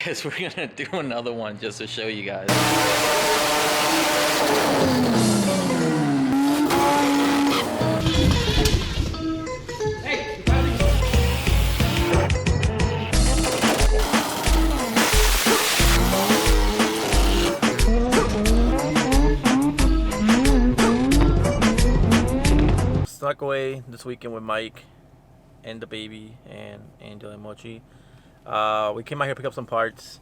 because we're gonna do another one just to show you guys. Snuck away this weekend with Mike and the baby and Angel and Mochi. We came out here to pick up some parts.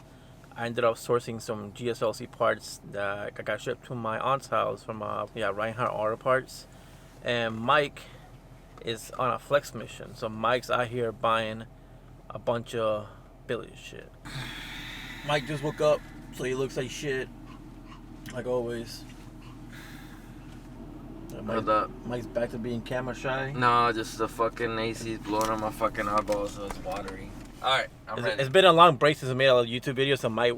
I ended up sourcing some GSLC parts that I got shipped to my aunt's house from Reinhardt Auto Parts. And Mike is on a flex mission, so Mike's out here buying a bunch of billet shit. Mike just woke up, so he looks like shit, like always. Mike's back to being camera shy. No, just the fucking AC's blowing on my fucking eyeballs, so it's watery. Alright, I'm ready. It's been a long break since I made a YouTube video, so Mike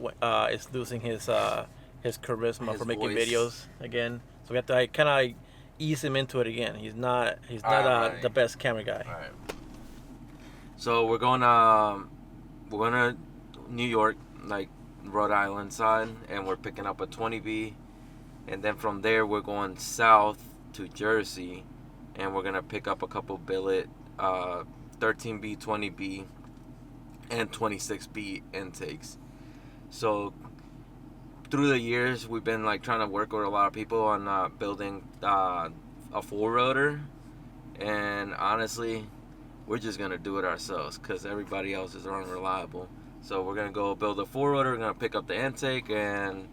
is losing his charisma for making videos again. So we have to kind of ease him into it again. He's not the best camera guy. Alright. So we're going to New York, like Rhode Island side, and we're picking up a 20B, and then from there we're going south to Jersey, and we're gonna pick up a couple billet 13B, 20B, and 26B intakes. So through the years, we've been like trying to work with a lot of people on building a four-rotor, and honestly, we're just gonna do it ourselves because everybody else is unreliable. So we're gonna go build a four-rotor. We're gonna pick up the intake and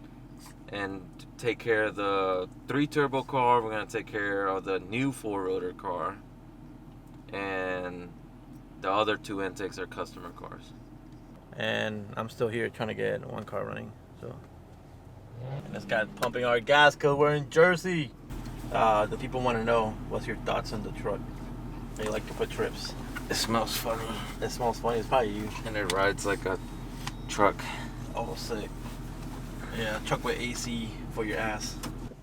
take care of the 3-turbo car. We're gonna take care of the new four-rotor car, and the other 2 intakes are customer cars. And I'm still here trying to get one car running. So, and this guy's pumping our gas because we're in Jersey. The people want to know, what's your thoughts on the truck? They like to put trips. It smells funny. It smells funny. It's probably you. And it rides like a truck. Oh, sick. Yeah, truck with AC for your ass.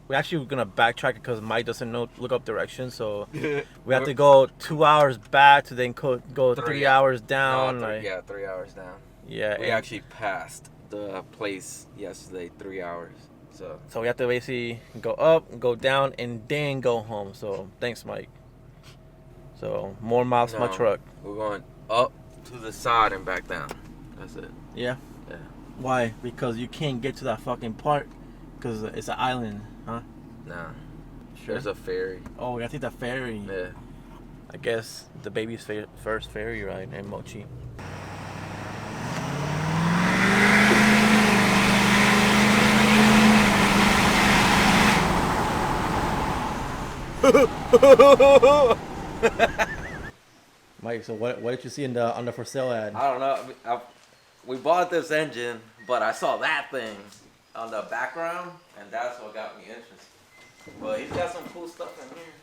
We're actually gonna backtrack because Mike doesn't look up directions, so we have to go 2 hours back to then go 3 hours down. No, 3 hours down. Yeah, we actually passed the place yesterday 3 hours. So we have to basically go up, go down, and then go home. So thanks, Mike. So more miles for my truck. We're going up to the side and back down. That's it. Yeah. Yeah. Why? Because you can't get to that fucking part because it's an island, huh? Nah. Sure. There's a ferry. Oh, we gotta take that ferry. Yeah. I guess the baby's first ferry ride in Mochi. Mike, so what did you see on the for sale ad? I don't know. We bought this engine, but I saw that thing on the background, and that's what got me interested. But he's got some cool stuff in here.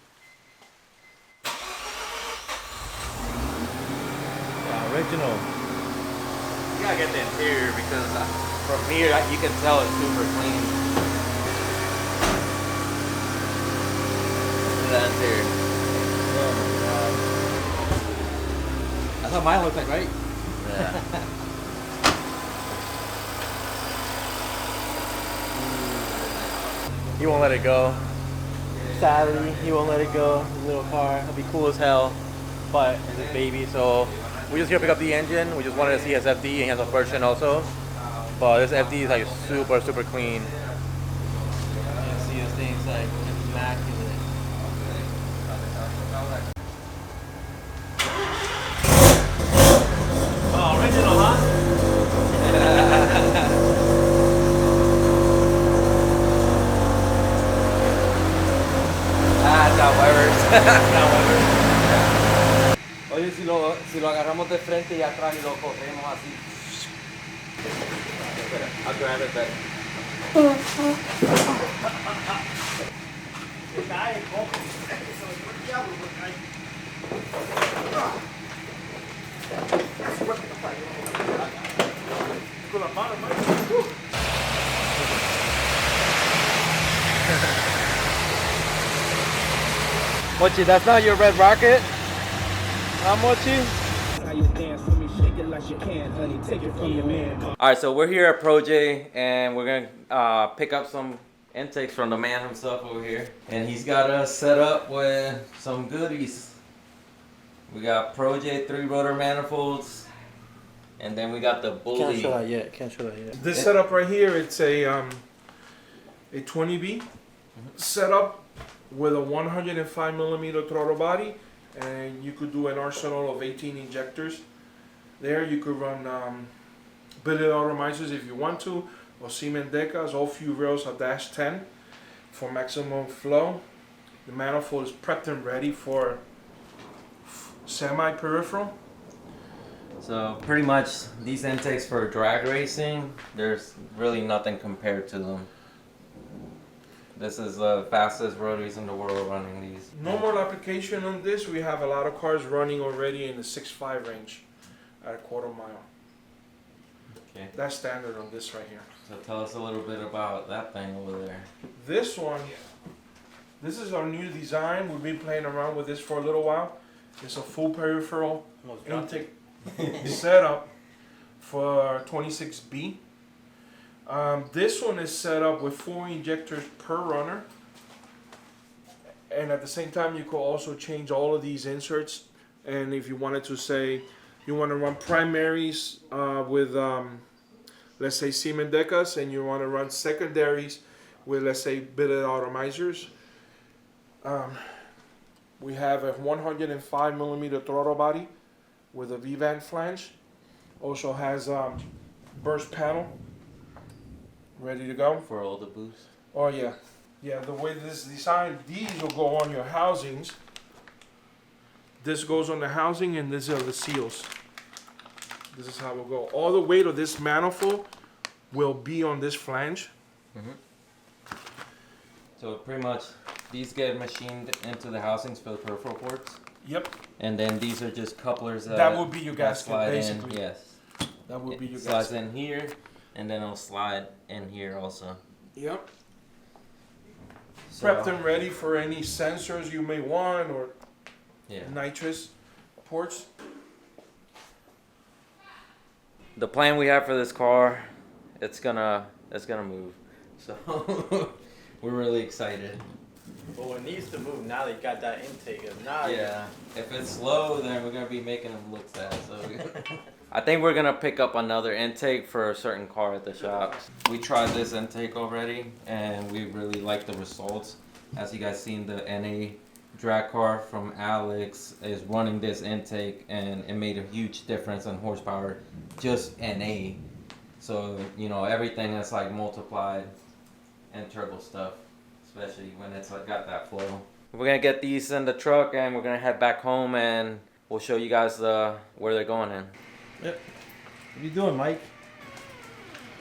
Yeah, original. You gotta get the interior because from here you can tell it's super clean. Look at that interior. Oh my god. That's how mine looks like, right? Yeah. He won't let it go. Sadly, he won't let it go. His little car. It'll be cool as hell, but it's his baby, so we just here to pick up the engine. We just wanted to see his FD, and he has a version also. But this FD is like super clean. You can see this thing's like immaculate. Oh, original, huh? Oye, si lo agarramos de frente y atrás y lo corremos así. Espera, I'll grab it back. Con las manos, Mochi, that's not your red rocket? Huh, Mochi? How you dance for me, shake it like you can, honey. Take it from your man. All right, so we're here at Pro J, and we're gonna pick up some intakes from the man himself over here, and he's got us set up with some goodies. We got Pro J 3-rotor manifolds, and then we got the Bully. Can't show that yet. Can't show that yet. This setup right here, it's a 20B setup with a 105 millimeter throttle body, and you could do an arsenal of 18 injectors. There you could run billet automizers if you want to, or Siemens Decas. All few rails are dash 10 for maximum flow. The manifold is prepped and ready for semi-peripheral. So pretty much these intakes for drag racing, there's really nothing compared to them. This is the fastest rotaries in the world running these. Normal application on this, we have a lot of cars running already in the 6.5 range at a quarter mile. Okay. That's standard on this right here. So tell us a little bit about that thing over there. This one, this is our new design. We've been playing around with this for a little while. It's a full peripheral intake setup for 26B. This one is set up with 4 injectors per runner, and at the same time you could also change all of these inserts. And if you wanted to say you want to run primaries with let's say Siemens Decas, and you want to run secondaries with, let's say, billet automizers, we have a 105 millimeter throttle body with a V-vent flange. Also has burst panel ready to go. For all the boosts. Oh yeah, yeah. The way this is designed, these will go on your housings. This goes on the housing, and these are the seals. This is how it will go. All the weight of this manifold will be on this flange. So pretty much these get machined into the housings for the peripheral ports. Yep. And then these are just couplers That would be your that gasket, slide basically. in. Yes. That would be It your slides gasket. in here, and then it'll slide in here also. Yep. So, Prepped and ready for any sensors you may want, or yeah. nitrous ports. The plan we have for this car, it's gonna move. So we're really excited. Well, it needs to move now that you got that intake. If not, Yeah. If it's slow, then we're gonna be making them look sad. So I think we're gonna pick up another intake for a certain car at the shop. We tried this intake already, and we really like the results. As you guys seen, the NA drag car from Alex is running this intake, and it made a huge difference in horsepower, just NA. So you know everything is like multiplied and turbo stuff, especially when it's like got that flow. We're gonna get these in the truck, and we're gonna head back home, and we'll show you guys where they're going in. Yep. What you doing, Mike?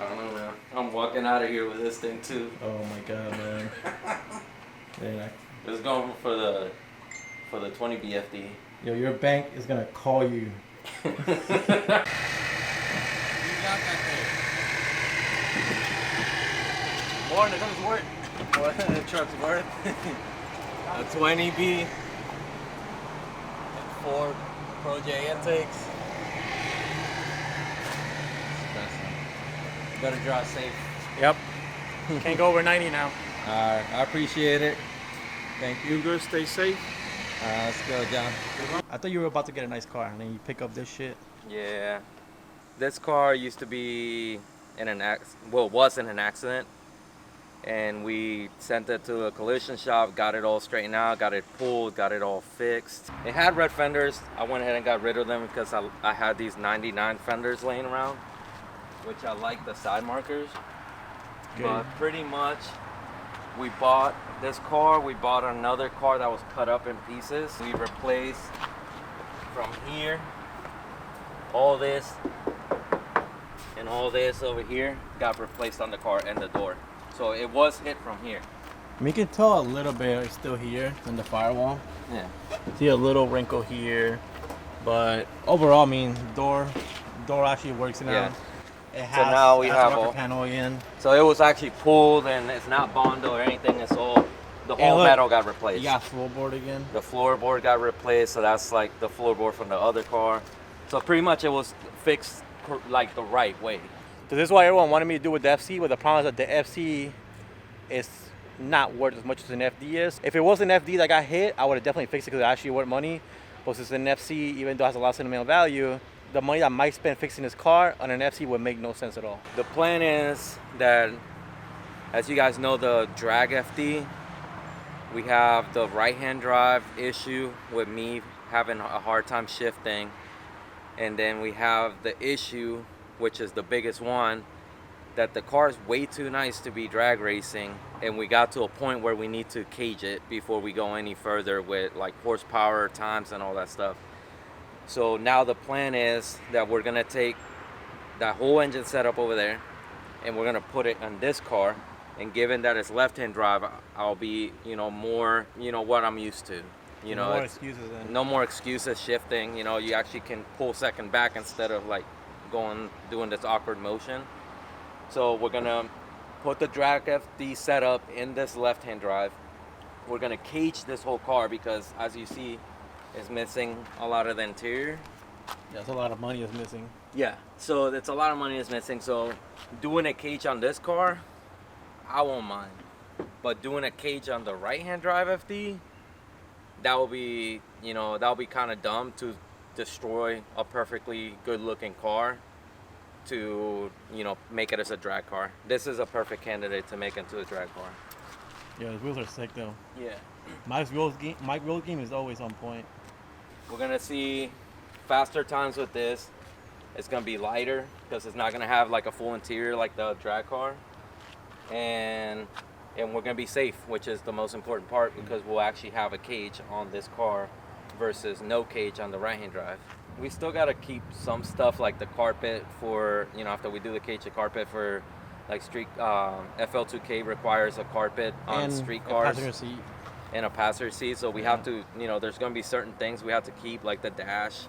I don't know, man. I'm walking out of here with this thing too. Oh my god, man. Yeah. It's going for the 20 BFD. Yo, your bank is gonna call you. You got that More than it's worth. More than the truck's worth. thing. A 20B. And 4 Pro J intakes. Better drive safe. Yep. Can't go over 90 now. Alright, I appreciate it. Thank you. You good? Stay safe. Let's go, John. I thought you were about to get a nice car, and then you pick up this shit. Yeah. This car used to be in was in an accident. And we sent it to a collision shop, got it all straightened out, got it pulled, got it all fixed. It had red fenders. I went ahead and got rid of them because I had these 99 fenders laying around, which I like the side markers. Okay. But pretty much, we bought this car, we bought another car that was cut up in pieces. We replaced from here, all this, and all this over here got replaced on the car and the door. So it was hit from here. I mean, you can tell a little bit it's still here in the firewall. Yeah. See a little wrinkle here, but overall, I mean, door actually works now. Yeah. It has, now we has have a rocker all- panel in. So it was actually pulled, and it's not bonded or anything. It's all, the Hey, whole look, metal got replaced. You got floorboard again. The floorboard got replaced, so that's like the floorboard from the other car. So pretty much it was fixed like the right way. So this is what everyone wanted me to do with the FC, but the problem is that the FC is not worth as much as an FD is. If it was an FD that got hit, I would have definitely fixed it because it actually worth money. But since an FC, even though it has a lot of sentimental value, the money that Mike spent fixing his car on an FC would make no sense at all. The plan is that, as you guys know, the drag FD, we have the right-hand drive issue with me having a hard time shifting. And then we have the issue, which is the biggest one, that the car is way too nice to be drag racing. And we got to a point where we need to cage it before we go any further with like horsepower, times, and all that stuff. So now the plan is that we're gonna take that whole engine setup over there and we're gonna put it on this car. And given that it's left-hand drive, I'll be, more, what I'm used to. No more excuses then. No more excuses shifting. You actually can pull second back instead of like doing this awkward motion. So we're gonna put the drag FD setup in this left-hand drive. We're gonna cage this whole car because, as you see, it's missing a lot of the interior. Yeah, it's a lot of money is missing. Yeah, so it's a lot of money is missing. So doing a cage on this car, I won't mind. But doing a cage on the right-hand drive FD, that will be kind of dumb to destroy a perfectly good-looking car to, make it as a drag car. This is a perfect candidate to make into a drag car. Yeah, the wheels are sick though. Yeah. Mike's wheel game is always on point. We're gonna see faster times with this. It's gonna be lighter because it's not gonna have like a full interior like the drag car. And we're gonna be safe, which is the most important part because we'll actually have a cage on this car versus no cage on the right-hand drive. We still gotta keep some stuff like the carpet for, after we do the cage, the carpet for like street, FL2K requires a carpet on and street cars. Passenger seat. And a passenger seat, so we have to, there's gonna be certain things we have to keep, like the dash.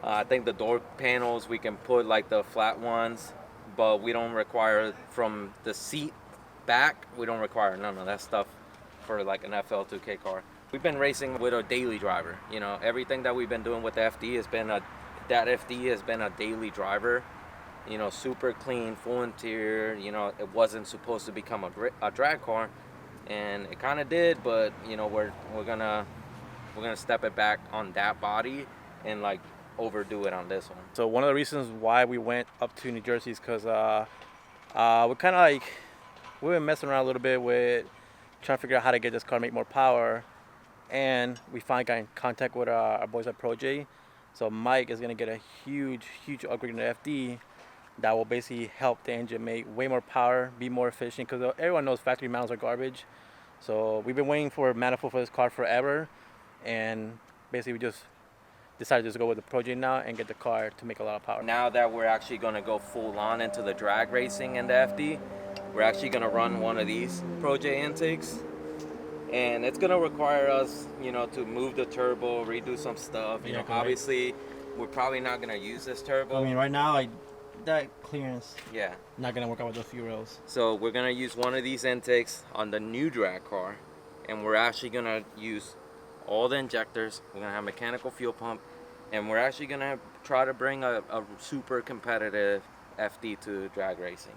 I think the door panels, we can put like the flat ones, but we don't require from the seat back, we don't require none of that stuff for like an FL2K car. We've been racing with a daily driver. Everything that we've been doing with the FD has been a daily driver. Super clean, full interior. It wasn't supposed to become a drag car, and it kind of did. But we're gonna step it back on that body and like overdo it on this one. So one of the reasons why we went up to New Jersey is because we're kind of like we've been messing around a little bit with trying to figure out how to get this car to make more power. And we finally got in contact with our boys at Pro J. So Mike is going to get a huge upgrade in the FD that will basically help the engine make way more power, be more efficient, because everyone knows factory manuals are garbage. So we've been waiting for a manifold for this car forever, and basically we just decided to just go with the Pro J now and get the car to make a lot of power. Now that we're actually going to go full on into the drag racing and the FD, we're actually going to run one of these Pro J intakes. And it's gonna require us, to move the turbo, redo some stuff. Obviously, we're probably not gonna use this turbo. I mean, right now, that clearance, yeah, not gonna work out with those fuel rails. So we're gonna use one of these intakes on the new drag car, and we're actually gonna use all the injectors. We're gonna have mechanical fuel pump, and we're actually gonna try to bring a super competitive FD to drag racing.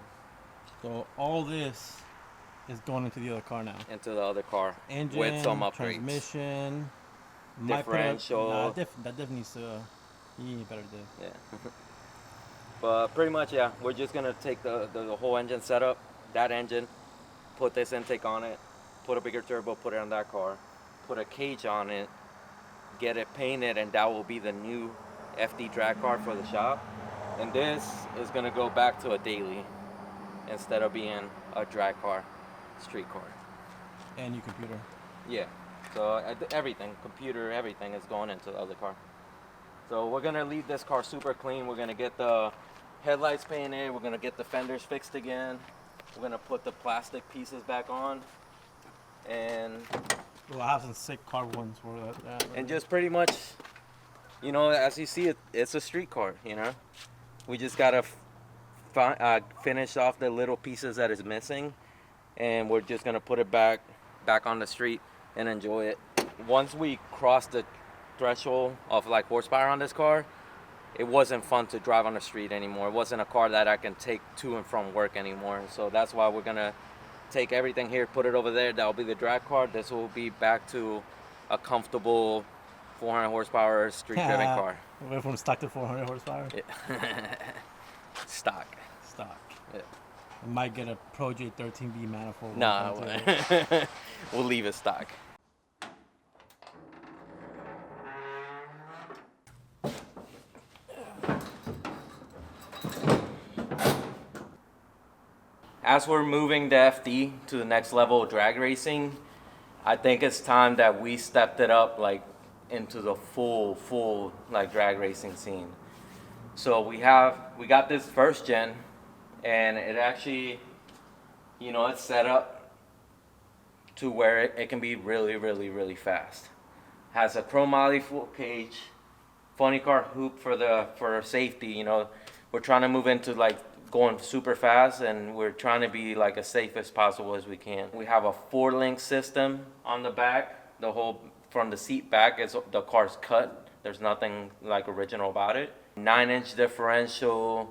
So all this is going into the other car now. Into the other car. Engine, with some upgrades. Transmission, differential. that definitely needs to. You need better diff. Yeah. But pretty much, yeah, we're just gonna take the whole engine setup, that engine, put this intake on it, put a bigger turbo, put it on that car, put a cage on it, get it painted, and that will be the new FD drag car for the shop. And this is gonna go back to a daily instead of being a drag car. Street car. And your computer. Yeah. So everything, computer, everything is going into the other car. So we're going to leave this car super clean. We're going to get the headlights painted. We're going to get the fenders fixed again. We're going to put the plastic pieces back on. And Well, I have some sick carbon ones for that. And just pretty much, as you see, it's a street car, We just got to finish off the little pieces that is missing. And we're just going to put it back on the street and enjoy it. Once we cross the threshold of like horsepower on this car, it wasn't fun to drive on the street anymore. It wasn't a car that I can take to and from work anymore. So that's why we're gonna take everything here, put it over there. That'll be the drag car. This will be back to a comfortable 400 horsepower street driven car. We went from stock to 400 horsepower. Yeah. Stock. Stock. Yeah. We might get a Pro J13B manifold. Nah, we'll leave it stock. As we're moving the FD to the next level of drag racing, I think it's time that we stepped it up like into the full like drag racing scene. So we got this first gen, and it actually, you know, it's set up to where it can be really fast. Has a chromoly full cage, funny car hoop for safety. You know, we're trying to move into like going super fast, and we're trying to be like as safe as possible as we can. We have a 4-link system on the back. The whole from the seat back is the car's cut. There's nothing like original about it. 9-inch differential,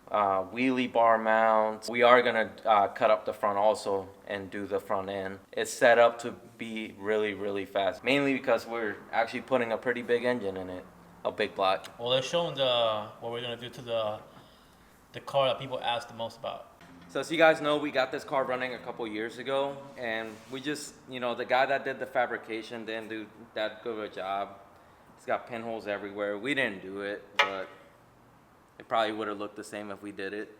wheelie bar mounts. We are gonna cut up the front also and do the front end. It's set up to be really fast, mainly because we're actually putting a pretty big engine in it, a big block. Well, they're showing what we're gonna do to the car that people ask the most about. So as you guys know, we got this car running a couple years ago, and we just, you know, the guy that did the fabrication didn't do that good of a job. It's got pinholes everywhere. We didn't do it, but it probably would have looked the same if we did it.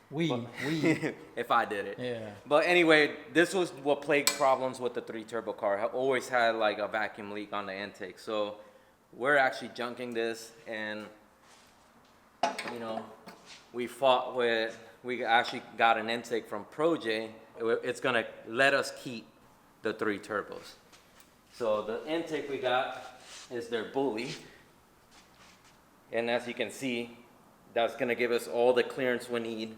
If I did it. Yeah. But anyway, this was what plagued problems with the 3-turbo car. I always had like a vacuum leak on the intake. So we're actually junking this, and you know, we actually got an intake from ProJ. It's gonna let us keep the 3 turbos. So the intake we got is their bully. And as you can see, that's gonna give us all the clearance we need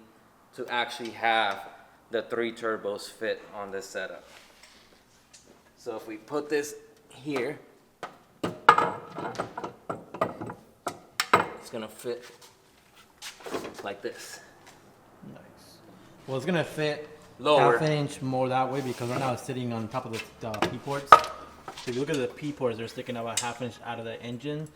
to actually have the 3 turbos fit on this setup. So if we put this here, it's gonna fit like this. Nice. Well, it's gonna fit Lower. half an inch more that way because right now it's sitting on top of the P-ports. So if you look at the P-ports, they're sticking about half an inch out of the engine.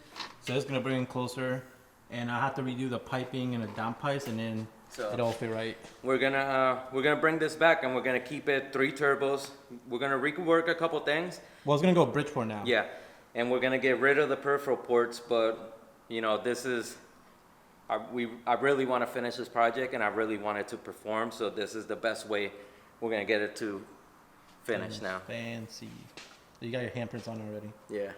So it's gonna bring it closer, and I have to redo the piping and the down pipes, and then it'll fit right. We're gonna bring this back, and we're gonna keep it 3 turbos. We're gonna rework a couple things. Well, it's gonna go Bridgeport now. Yeah, and we're gonna get rid of the peripheral ports, but you know, this is. I really want to finish this project, and I really want it to perform. So this is the best way we're gonna get it to finish now. Fancy. You got your handprints on already. Yeah.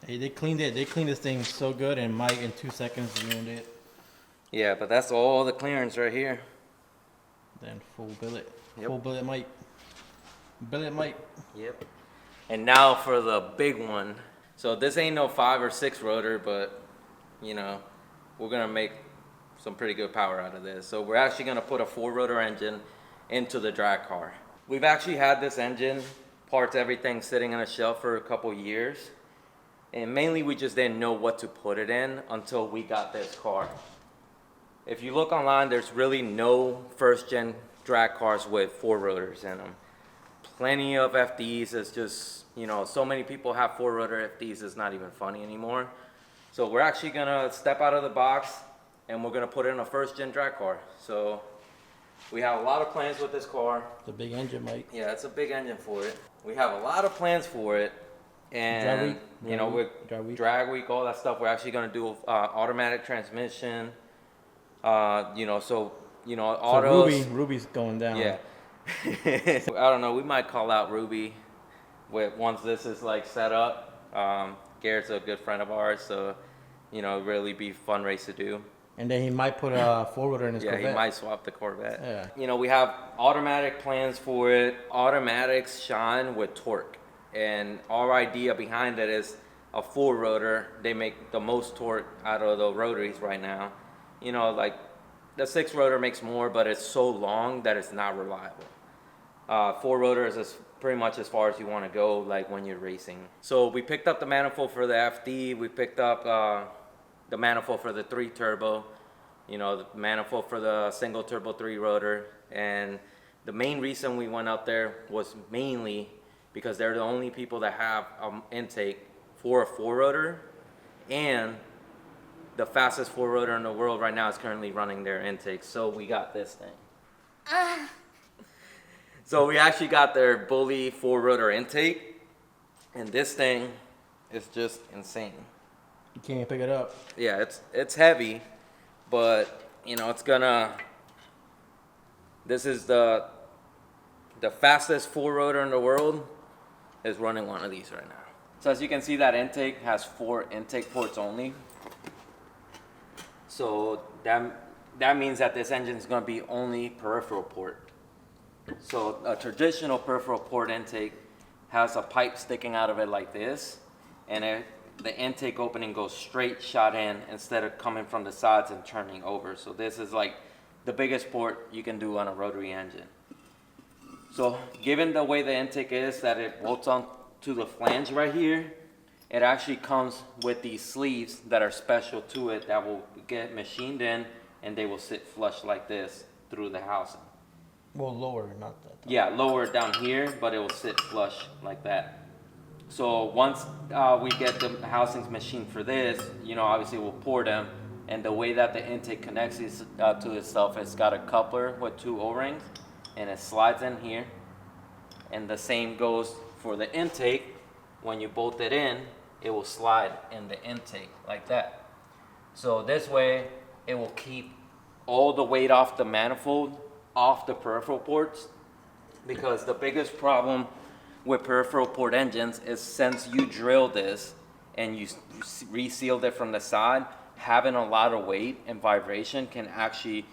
Hey, they cleaned it. They cleaned this thing so good, and Mike in 2 seconds ruined it. Yeah, but that's all the clearance right here. Then full billet. Yep. Full billet Mike. Billet Mike. Yep. And now for the big one. So this ain't no 5 or 6 rotor, but you know, we're gonna make some pretty good power out of this. So we're actually gonna put a 4-rotor engine into the drag car. We've actually had this engine, parts, everything sitting on a shelf for a couple years. And mainly we just didn't know what to put it in until we got this car. If you look online, there's really no first-gen drag cars with 4 rotors in them. Plenty of FDs. It's just, you know, so many people have 4-rotor FDs, it's not even funny anymore. So we're actually gonna step out of the box, and we're gonna put it in a first-gen drag car. So we have a lot of plans with this car. The big engine, Mike. Yeah, it's a big engine for it. We have a lot of plans for it. And you know, with drag week, all that stuff, we're actually gonna do automatic transmission. You know, so you know, autos. So Ruby's going down. Yeah. I don't know. We might call out Ruby once this is like set up. Garrett's a good friend of ours, so you know, really be fun race to do. And then he might put a 4-rotor in his Corvette. Yeah, he might swap the Corvette. Yeah. You know, we have automatic plans for it. Automatics shine with torque. And our idea behind it is a 4-rotor. They make the most torque out of the rotaries right now. You know, like the 6-rotor makes more, but it's so long that it's not reliable. 4-rotor is pretty much as far as you want to go, like when you're racing. So we picked up the manifold for the FD. We picked up the manifold for the 3 turbo, you know, the manifold for the single turbo 3 rotor. And the main reason we went out there was mainly because they're the only people that have intake for a 4-rotor, and the fastest 4-rotor in the world right now is currently running their intake. So we got this thing. So we actually got their Bully 4-rotor intake, and this thing is just insane. You can't pick it up. Yeah, it's heavy, but you know, it's gonna. This is the fastest 4-rotor in the world is running one of these right now. So as you can see, that intake has 4 intake ports only. So that means that this engine is going to be only peripheral port. So a traditional peripheral port intake has a pipe sticking out of it like this, and the intake opening goes straight shot in instead of coming from the sides and turning over. So this is like the biggest port you can do on a rotary engine. So given the way the intake is, that it bolts on to the flange right here, it actually comes with these sleeves that are special to it that will get machined in, and they will sit flush like this through the housing. Well, lower, not that. Yeah, lower down here, but it will sit flush like that. So once we get the housings machined for this, you know, obviously we'll pour them, and the way that the intake connects to itself, it's got a coupler with 2 O-rings, and it slides in here, and the same goes for the intake. When you bolt it in, it will slide in the intake like that. So this way, it will keep all the weight off the manifold, off the peripheral ports, because the biggest problem with peripheral port engines is since you drill this and you resealed it from the side, having a lot of weight and vibration can actually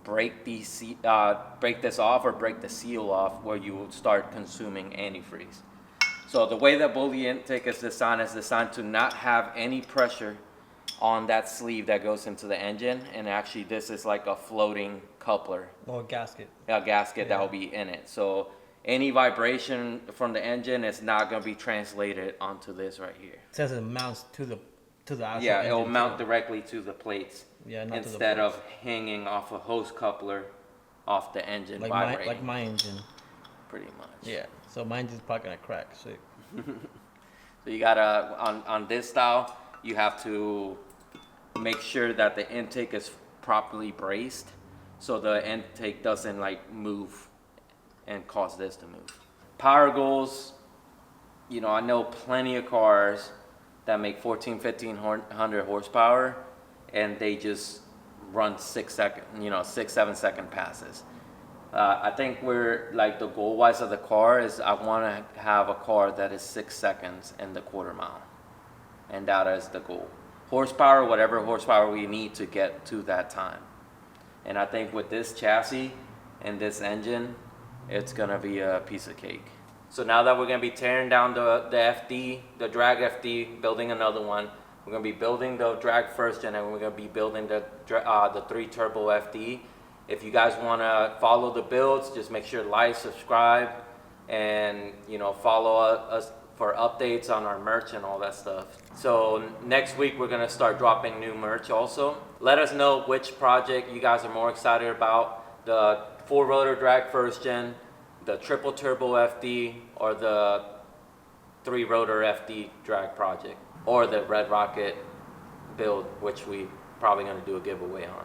break this off or break the seal off, where you will start consuming antifreeze. So the way that Bully intake is designed to not have any pressure on that sleeve that goes into the engine, and actually this is like a floating coupler. Or a gasket. A gasket that will be in it. So any vibration from the engine is not going to be translated onto this right here. It says it mounts to the actual Yeah, it will engine mount too. directly to the plates, Yeah, not instead to the of hanging off a hose coupler off the engine, like vibrating. my engine. Pretty much. Yeah. So my engine's probably gonna crack. So So you gotta, on this style, you have to make sure that the intake is properly braced, so the intake doesn't like move and cause this to move. Power goals, you know, I know plenty of cars that make 1,500 horsepower, and they just run 6-7 second passes. I think we're like, the goal wise of the car is I want to have a car that is 6 seconds in the quarter mile, and that is the goal. Horsepower, whatever horsepower we need to get to that time. And I think with this chassis and this engine, it's gonna be a piece of cake. So now that we're gonna be tearing down the FD, the drag FD, building another one, we're gonna be building the drag first gen, and we're gonna be building the 3 turbo FD. If you guys wanna follow the builds, just make sure to like, subscribe, and you know, follow us for updates on our merch and all that stuff. So next week we're gonna start dropping new merch also. Let us know which project you guys are more excited about: the 4-rotor drag first gen, the triple turbo FD, or the 3-rotor FD drag project, or the Red Rocket build, which we probably gonna do a giveaway on.